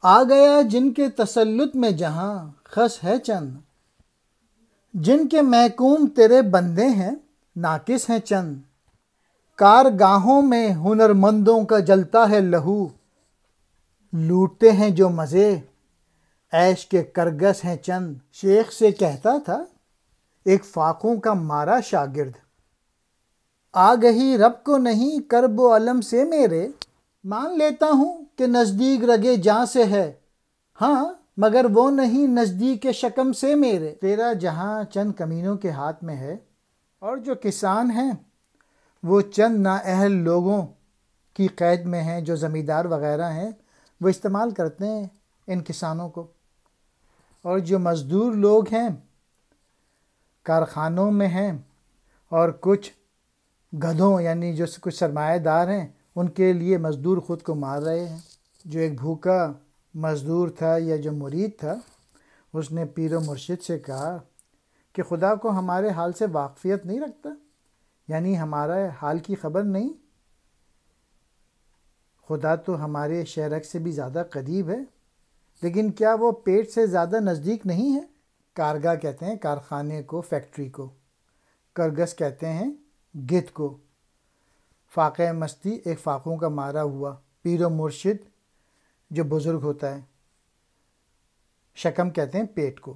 آ گیا جن کے تسلط میں جہاں خس ہے چند، جن کے محکوم تیرے بندے ہیں ناقص ہیں چند، کارگاہوں میں ہنرمندوں کا جلتا ہے لہو، لوٹتے ہیں جو مزے عیش کے کرگس ہیں چند۔ شیخ سے کہتا تھا ایک فاقوں کا مارا شاگرد، آگہی رب کو نہیں کرب و علم سے میرے، مان لیتا ہوں کہ نزدیک رگے جاں سے ہے، ہاں مگر وہ نہیں نزدیک شکم سے میرے۔ تیرا جہاں چند کمینوں کے ہاتھ میں ہے، اور جو کسان ہیں وہ چند نااہل لوگوں کی قید میں ہیں، جو زمیندار وغیرہ ہیں وہ استعمال کرتے ہیں ان کسانوں کو، اور جو مزدور لوگ ہیں کارخانوں میں ہیں، اور کچھ گدھوں یعنی جو کچھ سرمایہ دار ہیں ان کے لیے مزدور خود کو مار رہے ہیں۔ جو ایک بھوکا مزدور تھا یا جو مرید تھا، اس نے پیر و مرشد سے کہا کہ خدا کو ہمارے حال سے واقفیت نہیں رکھتا، یعنی ہمارا حال کی خبر نہیں، خدا تو ہمارے شہرک سے بھی زیادہ قریب ہے، لیکن کیا وہ پیٹ سے زیادہ نزدیک نہیں ہے؟ کارگاہ کہتے ہیں کارخانے کو، فیکٹری کو، کرگس کہتے ہیں گدھ کو، فاقہ مستی ایک فاقوں کا مارا ہوا، پیر و مرشد جو بزرگ ہوتا ہے، شکم کہتے ہیں پیٹ کو۔